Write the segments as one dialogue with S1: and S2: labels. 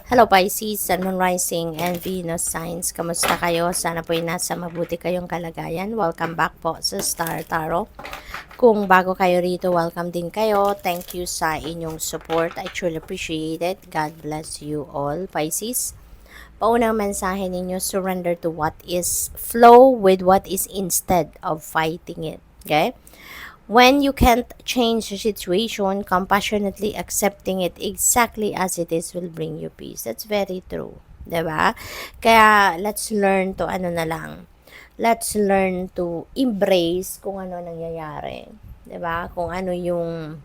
S1: Hello Pisces, Sun, Moon Rising, and Venus Signs. Kamusta kayo? Sana po ay nasa mabuti kayong kalagayan. Welcome back po sa Star Tarot. Kung bago kayo rito, welcome din kayo. Thank you sa inyong support. I truly appreciate it. God bless you all, Pisces. Paunang mensahe ninyo, surrender to what is, flow with what is instead of fighting it. Okay? When you can't change the situation, compassionately accepting it exactly as it is will bring you peace. That's very true. 'Di ba? Kaya let's learn to let's learn to embrace kung ano nangyayari. 'Di ba? Kung ano yung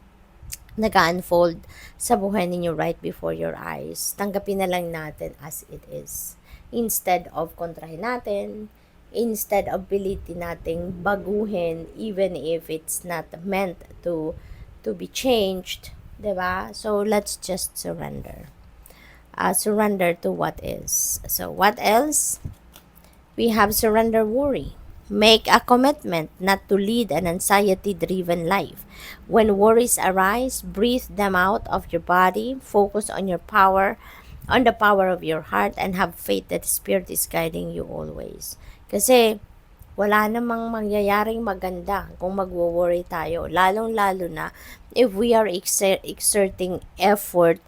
S1: nag-unfold sa buhay ninyo right before your eyes. Tanggapin na lang natin as it is. Instead of kontrahin natin, instead of pilitin nating baguhin even if it's not meant to be changed, 'di ba? So let's just surrender. Surrender to what is. So what else? We have surrender worry. Make a commitment not to lead an anxiety-driven life. When worries arise, breathe them out of your body, focus on on the power of your heart, and have faith that the Spirit is guiding you always. Kasi wala namang mangyayaring maganda kung magwo-worry tayo, lalong-lalo na if we are exerting effort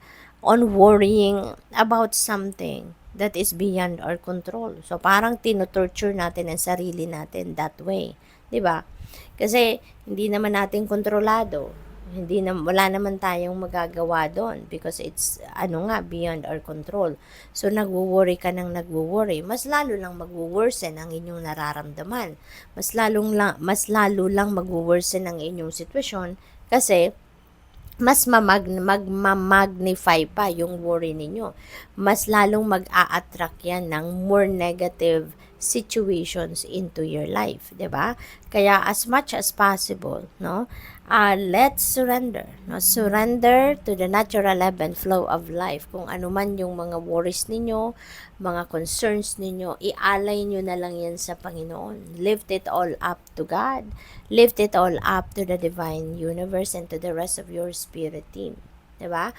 S1: on worrying about something that is beyond our control. So, parang tinotorture natin ang sarili natin that way. 'Di ba? Kasi, hindi naman natin kontrolado. Wala naman tayong magagawa doon because it's, beyond our control. So, nagwo-worry ka ng nagwo-worry. Mas lalo lang magwo-worsen ang inyong nararamdaman. Mas lalo lang magwo-worsen ang inyong sitwasyon kasi, mas magmamagnify pa yung worry ninyo. Mas lalong mag-a-attract yan ng more negative situations into your life, 'di ba? Kaya as much as possible, no? Let's surrender, no? Surrender to the natural ebb and flow of life. Kung ano man yung mga worries ninyo, mga concerns ninyo, ialay nyo na lang yan sa Panginoon. Lift it all up to God. Lift it all up to the divine universe and to the rest of your spirit team. 'Di ba?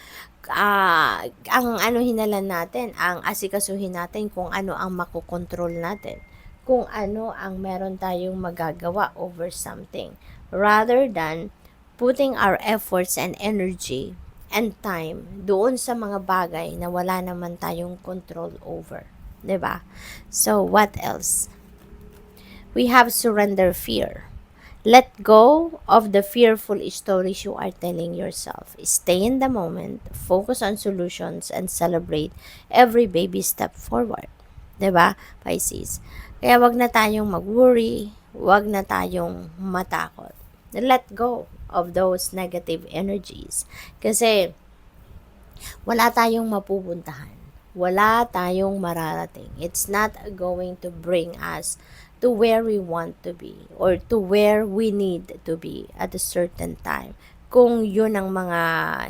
S1: Ang hinalan natin, ang asikasuhin natin kung ano ang makokontrol natin. Kung ano ang meron tayong magagawa over something. Rather than putting our efforts and energy and time doon sa mga bagay na wala naman tayong control over. 'Di ba? So, what else? We have surrender fear. Let go of the fearful stories you are telling yourself. Stay in the moment, focus on solutions, and celebrate every baby step forward. 'Di ba, Pisces? Kaya wag na tayong mag-worry, wag na tayong matakot. Let go of those negative energies. Kasi wala tayong mapupuntahan. Wala tayong mararating. It's not going to bring us to where we want to be or to where we need to be at a certain time. Kung yun ang mga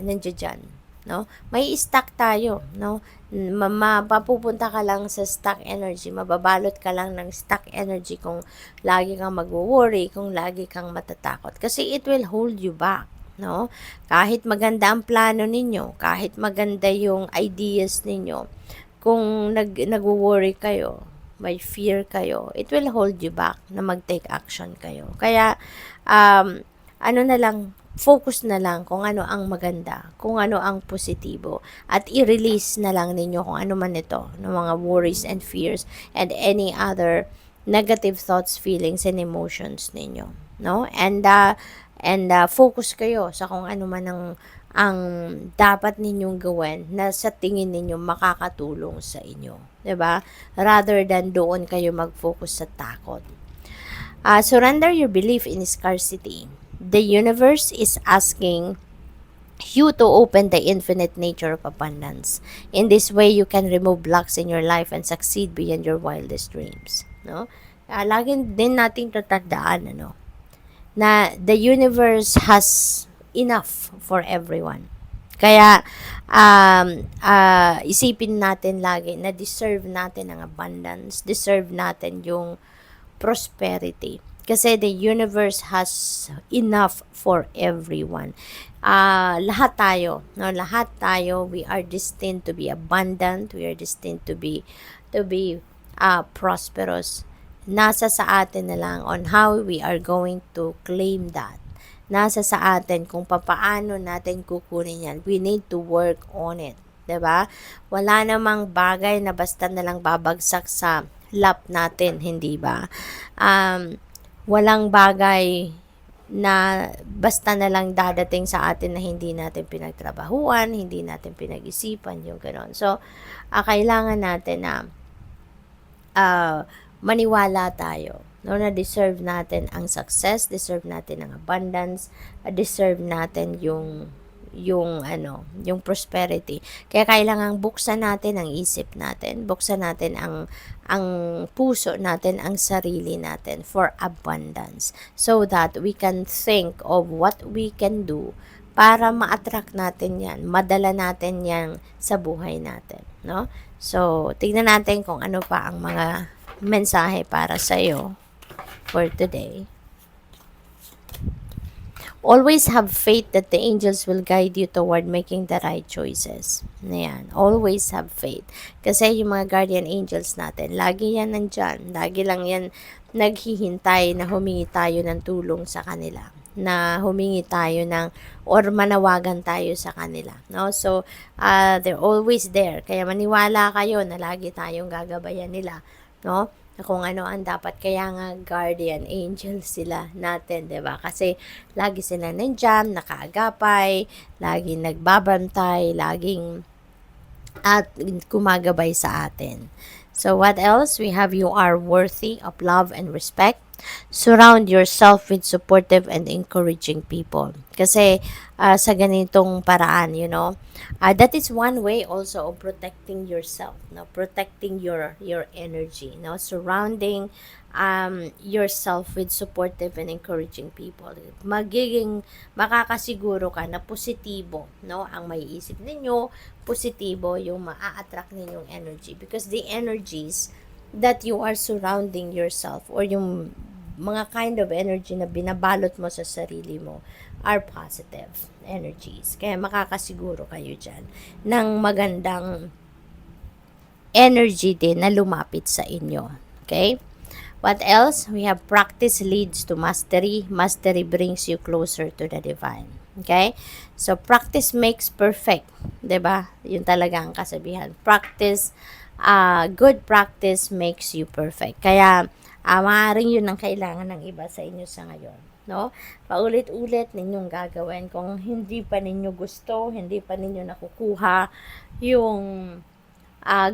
S1: nandiyan, no? May stuck tayo, no? Mapapupunta ka lang sa stuck energy, mababalot ka lang ng stuck energy kung lagi kang magwo-worry, kung lagi kang matatakot. Kasi it will hold you back, no? Kahit maganda ang plano ninyo, kahit maganda yung ideas ninyo, kung nagwo-worry kayo, may fear kayo, it will hold you back na mag-take action kayo. Kaya, focus na lang kung ano ang maganda, kung ano ang positibo, at i-release na lang ninyo kung ano man ito, ng mga worries and fears, and any other negative thoughts, feelings, and emotions ninyo. No? And focus kayo sa kung ano man ang dapat ninyong gawin na sa tingin ninyo makakatulong sa inyo. 'Di ba? Rather than doon kayo mag-focus sa takot. Surrender your belief in scarcity. The universe is asking you to open the infinite nature of abundance. In this way, you can remove blocks in your life and succeed beyond your wildest dreams. No? Lagi din nating tatandaan, na the universe has enough for everyone. Kaya, isipin natin lagi na deserve natin ang abundance, deserve natin yung prosperity. Kasi the universe has enough for everyone. Lahat tayo, no? Lahat tayo, we are destined to be abundant. We are destined to be prosperous. Nasa sa atin na lang on how we are going to claim that. Nasa sa atin kung papaano natin kukunin yan. We need to work on it. 'Di ba? Wala namang bagay na basta na lang babagsak sa lap natin, hindi ba? Walang bagay na basta na lang dadating sa atin na hindi natin pinagtrabahuan, hindi natin pinag-isipan, yung gano'n. So, kailangan natin na maniwala tayo, no, na deserve natin ang success, deserve natin ang abundance, deserve natin yung prosperity. Kaya kailangan buksan natin ang isip natin, buksan natin ang puso natin, ang sarili natin for abundance, so that we can think of what we can do para ma-attract natin yan, madala natin yan sa buhay natin, no? So, tignan natin kung ano pa ang mga mensahe para sa iyo for today. Always have faith that the angels will guide you toward making the right choices. Ayan. Always have faith. Kasi yung mga guardian angels natin, lagi yan nandyan. Lagi lang yan naghihintay na humingi tayo ng tulong sa kanila. Na humingi tayo ng, or manawagan tayo sa kanila. No? So, they're always there. Kaya maniwala kayo na lagi tayong gagabayan nila. No? Kung ano ang dapat, kaya nga guardian angel sila natin, 'di ba? Kasi lagi sila nandiyan, nakaagapay, laging nagbabantay, laging at kumagabay sa atin. So what else? We have you are worthy of love and respect. Surround yourself with supportive and encouraging people. Kasi sa ganitong paraan, that is one way also of protecting yourself, no? Protecting your energy, no? Surrounding yourself with supportive and encouraging people. Makakasiguro ka na positibo, no? Ang maiisip ninyo, positibo yung maa-attract ninyong energy, because the energies that you are surrounding yourself, or yung mga kind of energy na binabalot mo sa sarili mo, are positive energies. Kaya makakasiguro kayo dyan ng magandang energy din na lumapit sa inyo. Okay? What else? We have practice leads to mastery. Mastery brings you closer to the divine. Okay? So, practice makes perfect. 'Di ba? Yun talaga ang kasabihan. Good practice makes you perfect. Kaya, maaaring yun ang kailangan ng iba sa inyo sa ngayon. No? Paulit-ulit ninyong gagawin. Kung hindi pa ninyo gusto, hindi pa ninyo nakukuha yung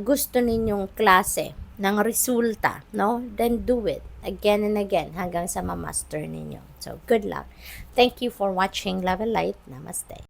S1: gusto ninyong klase ng resulta, no? Then do it again and again hanggang sa ma-master ninyo. So, good luck. Thank you for watching Love and Light. Namaste.